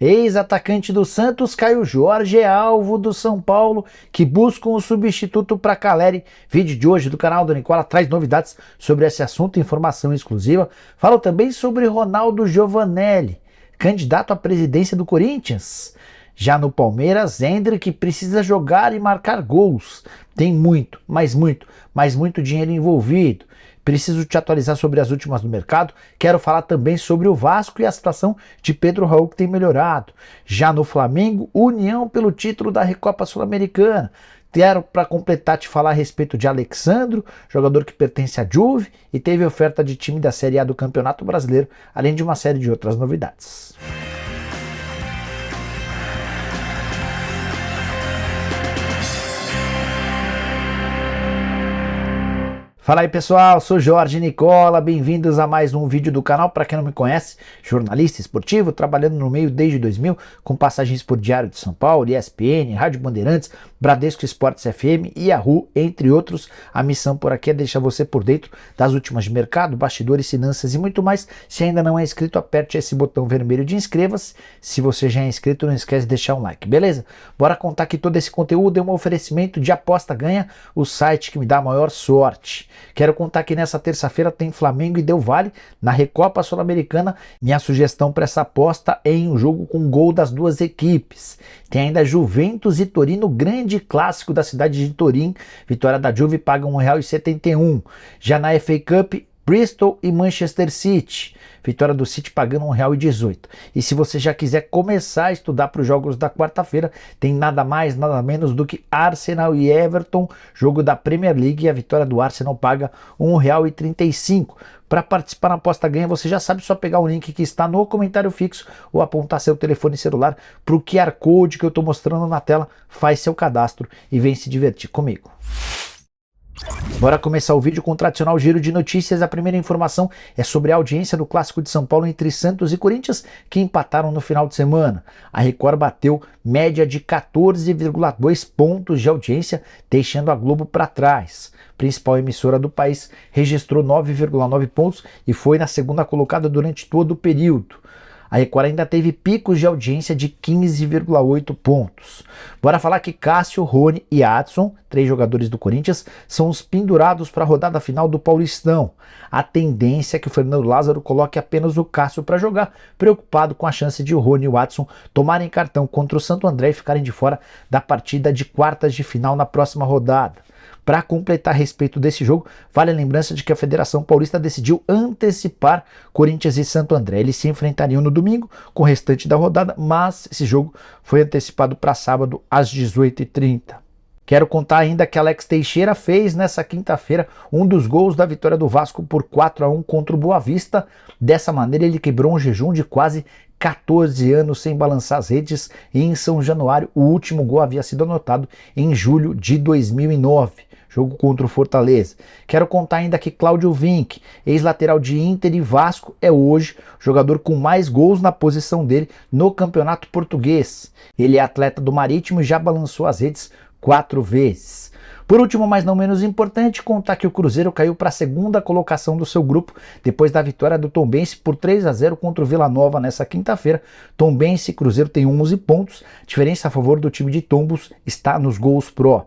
Ex-atacante do Santos, Caio Jorge, é alvo do São Paulo, que busca um substituto para Caleri. Vídeo de hoje do canal do Nicola traz novidades sobre esse assunto, informação exclusiva. Falo também sobre Ronaldo Giovanelli, candidato à presidência do Corinthians. Já no Palmeiras, Endrick precisa jogar e marcar gols. Tem muito dinheiro envolvido. Preciso te atualizar sobre as últimas do mercado. Quero falar também sobre o Vasco e a situação de Pedro Raul, que tem melhorado. Já no Flamengo, união pelo título da Recopa Sul-Americana. Quero, para completar, te falar a respeito de Alexandro, jogador que pertence à Juve e teve oferta de time da Série A do Campeonato Brasileiro, além de uma série de outras novidades. Fala aí pessoal, sou Jorge Nicola, bem-vindos a mais um vídeo do canal. Para quem não me conhece, jornalista esportivo, trabalhando no meio desde 2000, com passagens por Diário de São Paulo, ESPN, Rádio Bandeirantes, Bradesco Esportes FM e Yahoo, entre outros. A missão por aqui é deixar você por dentro das últimas de mercado, bastidores, finanças e muito mais. Se ainda não é inscrito, aperte esse botão vermelho de inscreva-se. Se você já é inscrito, não esquece de deixar um like, beleza? Bora contar que todo esse conteúdo é um oferecimento de Aposta Ganha, o site que me dá a maior sorte. Quero contar que nessa terça-feira tem Flamengo e Del Valle na Recopa Sul-Americana. Minha sugestão para essa aposta é em um jogo com gol das duas equipes. Tem ainda Juventus e Torino, grande clássico da cidade de Turim. Vitória da Juve paga R$ 1,71. Já na FA Cup, Bristol e Manchester City. Vitória do City pagando R$ 1,18. E se você já quiser começar a estudar para os jogos da quarta-feira, tem nada mais, nada menos do que Arsenal e Everton, jogo da Premier League, e a vitória do Arsenal paga R$ 1,35. Para participar na aposta ganha, você já sabe, só pegar o link que está no comentário fixo ou apontar seu telefone celular para o QR Code que eu estou mostrando na tela, faz seu cadastro e vem se divertir comigo. Bora começar o vídeo com o tradicional giro de notícias. A primeira informação é sobre a audiência do Clássico de São Paulo entre Santos e Corinthians, que empataram no final de semana. A Record bateu média de 14,2 pontos de audiência, deixando a Globo para trás. A principal emissora do país registrou 9,9 pontos e foi na segunda colocada durante todo o período. A Record ainda teve picos de audiência de 15,8 pontos. Bora falar que Cássio, Rony e Adson, 3 jogadores do Corinthians, são os pendurados para a rodada final do Paulistão. A tendência é que o Fernando Lázaro coloque apenas o Cássio para jogar, preocupado com a chance de o Rony e o Adson tomarem cartão contra o Santo André e ficarem de fora da partida de quartas de final na próxima rodada. Para completar a respeito desse jogo, vale a lembrança de que a Federação Paulista decidiu antecipar Corinthians e Santo André. Eles se enfrentariam no domingo com o restante da rodada, mas esse jogo foi antecipado para sábado às 18h30. Quero contar ainda que Alex Teixeira fez nessa quinta-feira um dos gols da vitória do Vasco por 4-1 contra o Boa Vista. Dessa maneira ele quebrou um jejum de quase 14 anos sem balançar as redes, e em São Januário o último gol havia sido anotado em julho de 2009. Jogo contra o Fortaleza. Quero contar ainda que Cláudio Vinck, ex-lateral de Inter e Vasco, é hoje o jogador com mais gols na posição dele no Campeonato Português. Ele é atleta do Marítimo e já balançou as redes 4 vezes. Por último, mas não menos importante, contar que o Cruzeiro caiu para a segunda colocação do seu grupo depois da vitória do Tombense por 3-0 contra o Vila Nova nessa quinta-feira. Tombense e Cruzeiro têm 11 pontos, diferença a favor do time de Tombos está nos gols pró.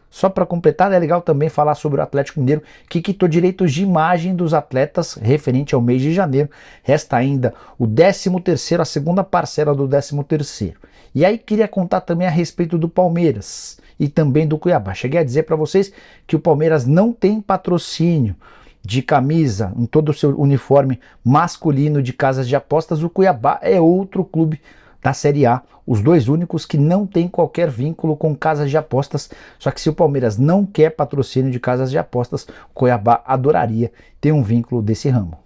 Só para completar, é legal também falar sobre o Atlético Mineiro, que quitou direitos de imagem dos atletas referente ao mês de janeiro. Resta ainda o 13º, a segunda parcela do 13º. E aí queria contar também a respeito do Palmeiras e também do Cuiabá. Cheguei a dizer para vocês que o Palmeiras não tem patrocínio de camisa em todo o seu uniforme masculino de casas de apostas. O Cuiabá é outro clube da Série A, os dois únicos que não tem qualquer vínculo com casas de apostas. Só que se o Palmeiras não quer patrocínio de casas de apostas, o Cuiabá adoraria ter um vínculo desse ramo.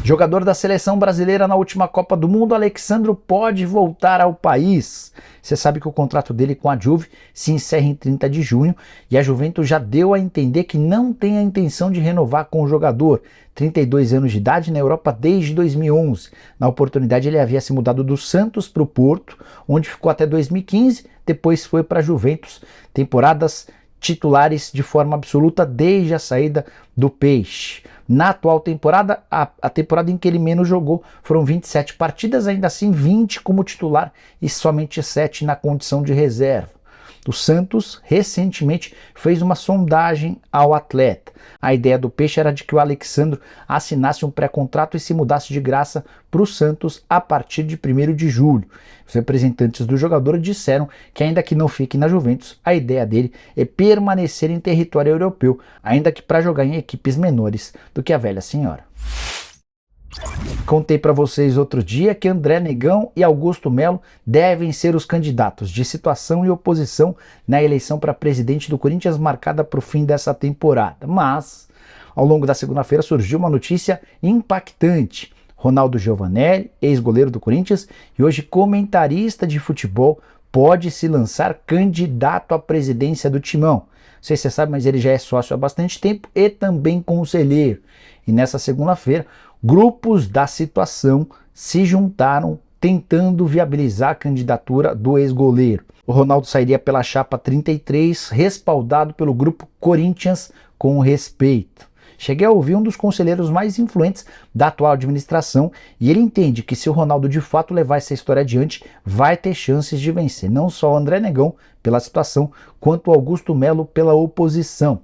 Jogador da seleção brasileira na última Copa do Mundo, Alexandro pode voltar ao país. Você sabe que o contrato dele com a Juve se encerra em 30 de junho e a Juventus já deu a entender que não tem a intenção de renovar com o jogador. 32 anos de idade, na Europa desde 2011. Na oportunidade ele havia se mudado do Santos para o Porto, onde ficou até 2015, depois foi para a Juventus. Temporadas titulares de forma absoluta desde a saída do Peixe. Na atual temporada, a temporada em que ele menos jogou, foram 27 partidas, ainda assim 20 como titular e somente 7 na condição de reserva. O Santos recentemente fez uma sondagem ao atleta. A ideia do Peixe era de que o Alexandro assinasse um pré-contrato e se mudasse de graça para o Santos a partir de 1º de julho. Os representantes do jogador disseram que, ainda que não fique na Juventus, a ideia dele é permanecer em território europeu, ainda que para jogar em equipes menores do que a velha senhora. Contei para vocês outro dia que André Negão e Augusto Melo devem ser os candidatos de situação e oposição na eleição para presidente do Corinthians marcada para o fim dessa temporada. Mas, ao longo da segunda-feira surgiu uma notícia impactante. Ronaldo Giovanelli, ex-goleiro do Corinthians e hoje comentarista de futebol, pode se lançar candidato à presidência do Timão. Não sei se você sabe, mas ele já é sócio há bastante tempo e também conselheiro. E nessa segunda-feira, grupos da situação se juntaram tentando viabilizar a candidatura do ex-goleiro. O Ronaldo sairia pela chapa 33, respaldado pelo grupo Corinthians com Respeito. Cheguei a ouvir um dos conselheiros mais influentes da atual administração e ele entende que se o Ronaldo de fato levar essa história adiante, vai ter chances de vencer, não só o André Negão pela situação, quanto o Augusto Melo pela oposição.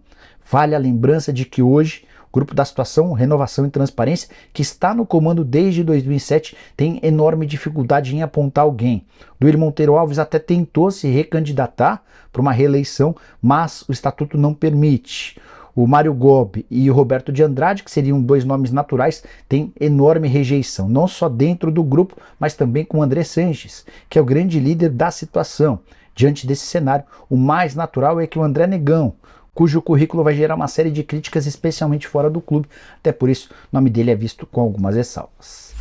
Vale a lembrança de que hoje o grupo da situação, Renovação e Transparência, que está no comando desde 2007, tem enorme dificuldade em apontar alguém. Duílio Monteiro Alves até tentou se recandidatar para uma reeleição, mas o estatuto não permite. O Mário Gobi e o Roberto de Andrade, que seriam dois nomes naturais, têm enorme rejeição, não só dentro do grupo, mas também com o André Sanches, que é o grande líder da situação. Diante desse cenário, o mais natural é que o André Negão, cujo currículo vai gerar uma série de críticas, especialmente fora do clube, até por isso o nome dele é visto com algumas ressalvas.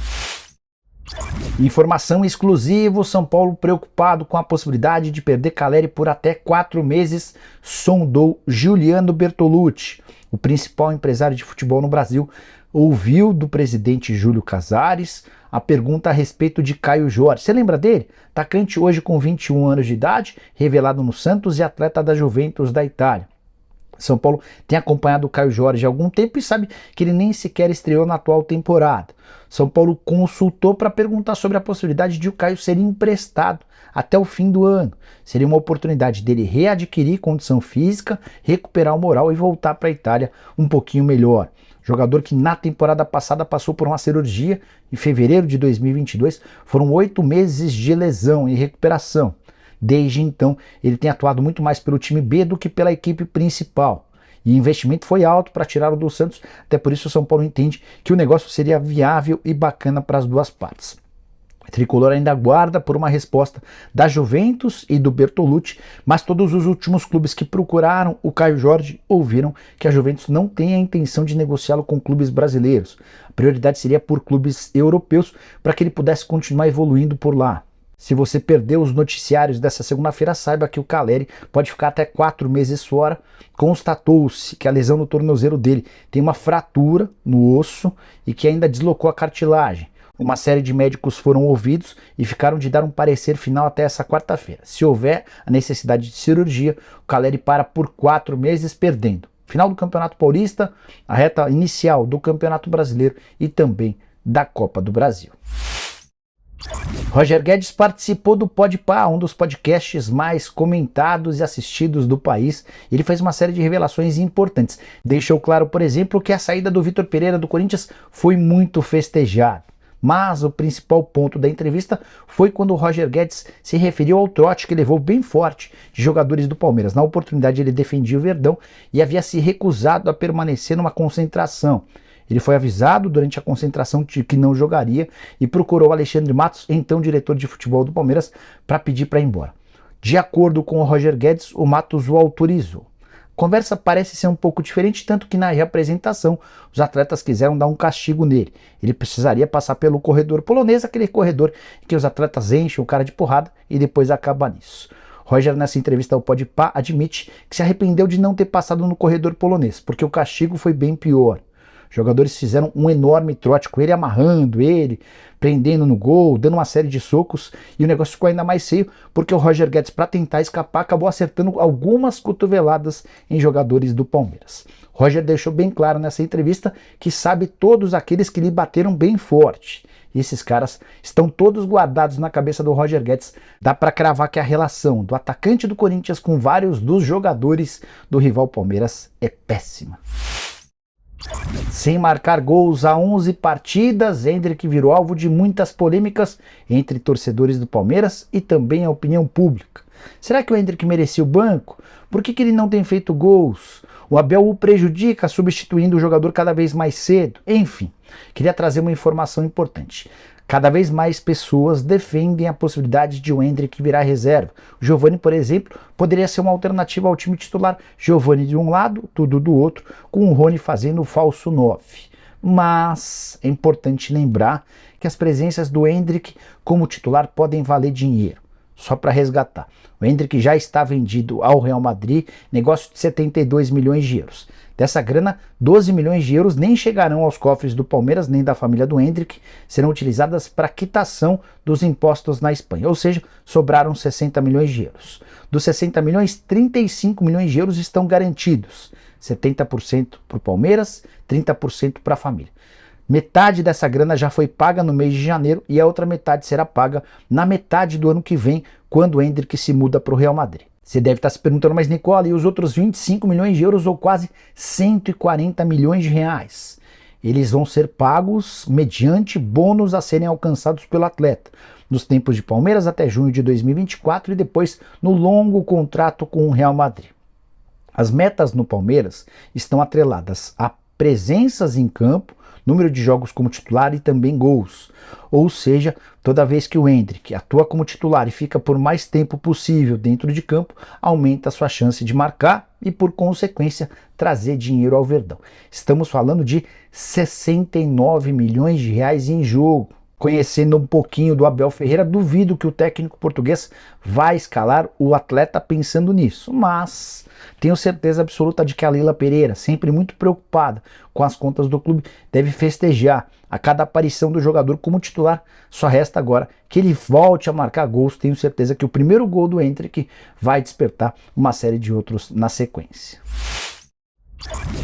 Informação exclusiva: São Paulo, preocupado com a possibilidade de perder Caleri por até 4 meses, sondou Giuliano Bertolucci, o principal empresário de futebol no Brasil, ouviu do presidente Júlio Casares a pergunta a respeito de Caio Jorge. Você lembra dele? Atacante hoje com 21 anos de idade, revelado no Santos e atleta da Juventus da Itália. São Paulo tem acompanhado o Caio Jorge há algum tempo e sabe que ele nem sequer estreou na atual temporada. São Paulo consultou para perguntar sobre a possibilidade de o Caio ser emprestado até o fim do ano. Seria uma oportunidade dele readquirir condição física, recuperar o moral e voltar para a Itália um pouquinho melhor. Jogador que na temporada passada passou por uma cirurgia em fevereiro de 2022, foram 8 meses de lesão e recuperação. Desde então, ele tem atuado muito mais pelo time B do que pela equipe principal. E o investimento foi alto para tirá-lo do Santos, até por isso o São Paulo entende que o negócio seria viável e bacana para as duas partes. O Tricolor ainda aguarda por uma resposta da Juventus e do Bertolucci, mas todos os últimos clubes que procuraram o Caio Jorge ouviram que a Juventus não tem a intenção de negociá-lo com clubes brasileiros. A prioridade seria por clubes europeus para que ele pudesse continuar evoluindo por lá. Se você perdeu os noticiários dessa segunda-feira, saiba que o Caleri pode ficar até 4 meses fora. Constatou-se que a lesão no tornozelo dele tem uma fratura no osso e que ainda deslocou a cartilagem. Uma série de médicos foram ouvidos e ficaram de dar um parecer final até essa quarta-feira. Se houver a necessidade de cirurgia, o Caleri para por 4 meses, perdendo final do Campeonato Paulista, a reta inicial do Campeonato Brasileiro e também da Copa do Brasil. Roger Guedes participou do Podpah, um dos podcasts mais comentados e assistidos do país. Ele fez uma série de revelações importantes. Deixou claro, por exemplo, que a saída do Vitor Pereira do Corinthians foi muito festejada. Mas o principal ponto da entrevista foi quando o Roger Guedes se referiu ao trote que levou bem forte de jogadores do Palmeiras. Na oportunidade ele defendia o Verdão e havia se recusado a permanecer numa concentração. Ele foi avisado durante a concentração de que não jogaria e procurou Alexandre Matos, então diretor de futebol do Palmeiras, para pedir para ir embora. De acordo com o Roger Guedes, o Matos o autorizou. A conversa parece ser um pouco diferente, tanto que na reapresentação os atletas quiseram dar um castigo nele. Ele precisaria passar pelo corredor polonês, aquele corredor em que os atletas enchem o cara de porrada e depois acaba nisso. Roger, nessa entrevista ao Podpah, admite que se arrependeu de não ter passado no corredor polonês, porque o castigo foi bem pior. Os jogadores fizeram um enorme trote com ele, amarrando ele, prendendo no gol, dando uma série de socos, e o negócio ficou ainda mais feio, porque o Roger Guedes, para tentar escapar, acabou acertando algumas cotoveladas em jogadores do Palmeiras. Roger deixou bem claro nessa entrevista que sabe todos aqueles que lhe bateram bem forte. E esses caras estão todos guardados na cabeça do Roger Guedes. Dá para cravar que a relação do atacante do Corinthians com vários dos jogadores do rival Palmeiras é péssima. Sem marcar gols há 11 partidas, Endrick virou alvo de muitas polêmicas entre torcedores do Palmeiras e também a opinião pública. Será que o Endrick merecia o banco? Por que ele não tem feito gols? O Abel o prejudica substituindo o jogador cada vez mais cedo? Enfim, queria trazer uma informação importante. Cada vez mais pessoas defendem a possibilidade de o Endrick virar reserva. O Giovani, por exemplo, poderia ser uma alternativa ao time titular. Giovani de um lado, Dudu do outro, com o Rony fazendo o falso 9. Mas é importante lembrar que as presenças do Endrick como titular podem valer dinheiro. Só para resgatar. O Endrick já está vendido ao Real Madrid, negócio de 72 milhões de euros. Dessa grana, 12 milhões de euros nem chegarão aos cofres do Palmeiras nem da família do Endrick, serão utilizadas para quitação dos impostos na Espanha, ou seja, sobraram 60 milhões de euros. Dos 60 milhões, 35 milhões de euros estão garantidos, 70% para o Palmeiras, 30% para a família. Metade dessa grana já foi paga no mês de janeiro e a outra metade será paga na metade do ano que vem, quando o Endrick se muda para o Real Madrid. Você deve estar se perguntando, mas Nicola, e os outros 25 milhões de euros ou quase 140 milhões de reais? Eles vão ser pagos mediante bônus a serem alcançados pelo atleta, nos tempos de Palmeiras até junho de 2024 e depois no longo contrato com o Real Madrid. As metas no Palmeiras estão atreladas a presenças em campo, número de jogos como titular e também gols. Ou seja, toda vez que o Endrick atua como titular e fica por mais tempo possível dentro de campo, aumenta a sua chance de marcar e, por consequência, trazer dinheiro ao Verdão. Estamos falando de 69 milhões de reais em jogo. Conhecendo um pouquinho do Abel Ferreira, duvido que o técnico português vai escalar o atleta pensando nisso, mas tenho certeza absoluta de que a Leila Pereira, sempre muito preocupada com as contas do clube, deve festejar a cada aparição do jogador como titular. Só resta agora que ele volte a marcar gols. Tenho certeza que o primeiro gol do Endrick vai despertar uma série de outros na sequência.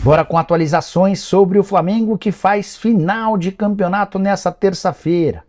Bora com atualizações sobre o Flamengo, que faz final de campeonato nessa terça-feira.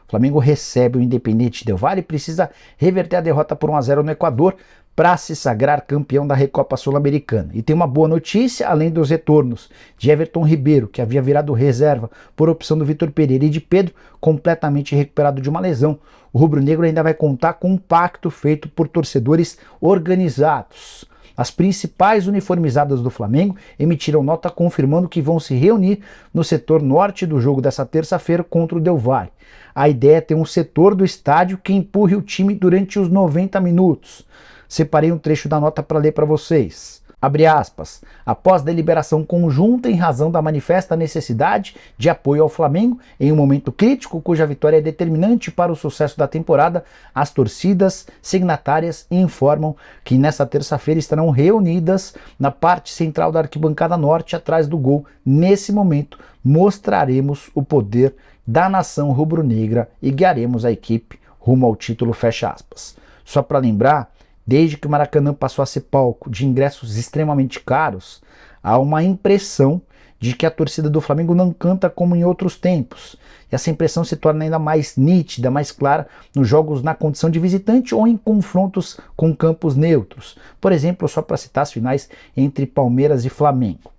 O Flamengo recebe o Independente Del Valle e precisa reverter a derrota por 1-0 no Equador para se sagrar campeão da Recopa Sul-Americana. E tem uma boa notícia, além dos retornos de Everton Ribeiro, que havia virado reserva por opção do Vitor Pereira, e de Pedro, completamente recuperado de uma lesão. O rubro-negro ainda vai contar com um pacto feito por torcedores organizados. As principais uniformizadas do Flamengo emitiram nota confirmando que vão se reunir no setor norte do jogo dessa terça-feira contra o Del Valle. A ideia é ter um setor do estádio que empurre o time durante os 90 minutos. Separei um trecho da nota para ler para vocês. Abre aspas. Após deliberação conjunta em razão da manifesta necessidade de apoio ao Flamengo em um momento crítico cuja vitória é determinante para o sucesso da temporada, as torcidas signatárias informam que nesta terça-feira estarão reunidas na parte central da arquibancada norte, atrás do gol. Nesse momento, mostraremos o poder da nação rubro-negra e guiaremos a equipe rumo ao título, fecha aspas. Só para lembrar, desde que o Maracanã passou a ser palco de ingressos extremamente caros, há uma impressão de que a torcida do Flamengo não canta como em outros tempos. E essa impressão se torna ainda mais nítida, mais clara nos jogos na condição de visitante ou em confrontos com campos neutros. Por exemplo, só para citar as finais entre Palmeiras e Flamengo.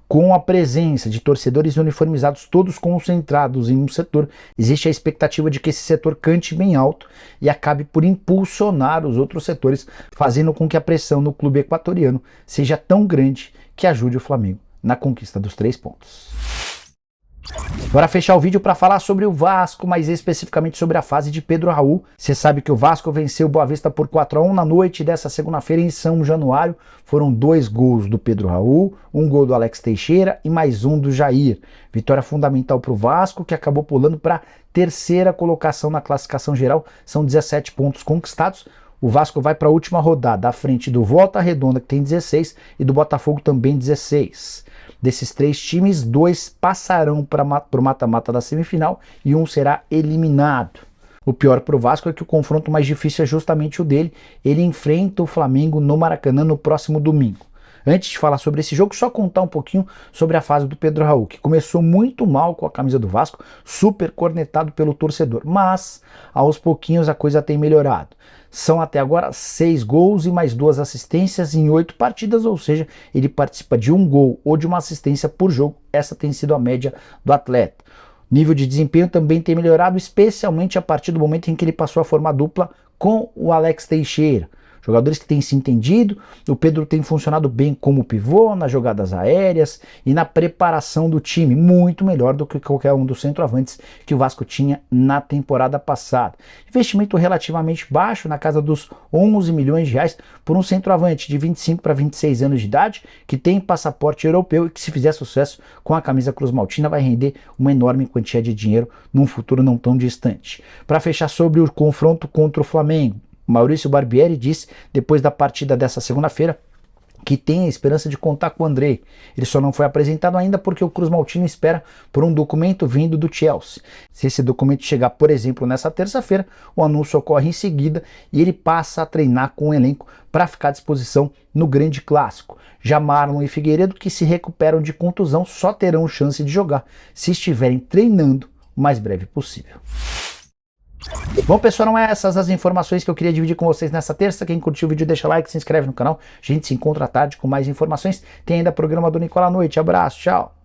Com a presença de torcedores uniformizados todos concentrados em um setor, existe a expectativa de que esse setor cante bem alto e acabe por impulsionar os outros setores, fazendo com que a pressão no clube equatoriano seja tão grande que ajude o Flamengo na conquista dos 3 pontos. Bora fechar o vídeo para falar sobre o Vasco, mais especificamente sobre a fase de Pedro Raul. Você sabe que o Vasco venceu o Boa Vista por 4-1 na noite dessa segunda-feira em São Januário. Foram 2 gols do Pedro Raul, um gol do Alex Teixeira e mais um do Jair. Vitória fundamental para o Vasco, que acabou pulando para a 3ª colocação na classificação geral. São 17 pontos conquistados. o Vasco vai para a última rodada, à frente do Volta Redonda, que tem 16, e do Botafogo também 16. Desses 3 times, 2 passarão para o mata-mata da semifinal e um será eliminado. O pior para o Vasco é que o confronto mais difícil é justamente o dele. Ele enfrenta o Flamengo no Maracanã no próximo domingo. Antes de falar sobre esse jogo, só contar um pouquinho sobre a fase do Pedro Raul, que começou muito mal com a camisa do Vasco, super cornetado pelo torcedor, mas aos pouquinhos a coisa tem melhorado. São até agora 6 gols e mais 2 assistências em 8 partidas, ou seja, ele participa de 1 gol ou de uma assistência por jogo. Essa tem sido a média do atleta. O nível de desempenho também tem melhorado, especialmente a partir do momento em que ele passou a formar dupla com o Alex Teixeira. Jogadores que têm se entendido, o Pedro tem funcionado bem como pivô, nas jogadas aéreas e na preparação do time, muito melhor do que qualquer um dos centroavantes que o Vasco tinha na temporada passada. Investimento relativamente baixo, na casa dos 11 milhões de reais, por um centroavante de 25 para 26 anos de idade, que tem passaporte europeu e que, se fizer sucesso com a camisa Cruz Maltina, vai render uma enorme quantia de dinheiro num futuro não tão distante. Para fechar sobre o confronto contra o Flamengo, Maurício Barbieri disse, depois da partida dessa segunda-feira, que tem a esperança de contar com o Andrei. Ele só não foi apresentado ainda porque o Cruz Maltino espera por um documento vindo do Chelsea. Se esse documento chegar, por exemplo, nessa terça-feira, o anúncio ocorre em seguida e ele passa a treinar com o elenco para ficar à disposição no grande clássico. Já Marlon e Figueiredo, que se recuperam de contusão, só terão chance de jogar se estiverem treinando o mais breve possível. Bom, pessoal, não é essas as informações que eu queria dividir com vocês nessa terça. Quem curtiu o vídeo deixa like, se inscreve no canal. A gente se encontra à tarde com mais informações. Tem ainda programa do Nicola à noite. Abraço, tchau!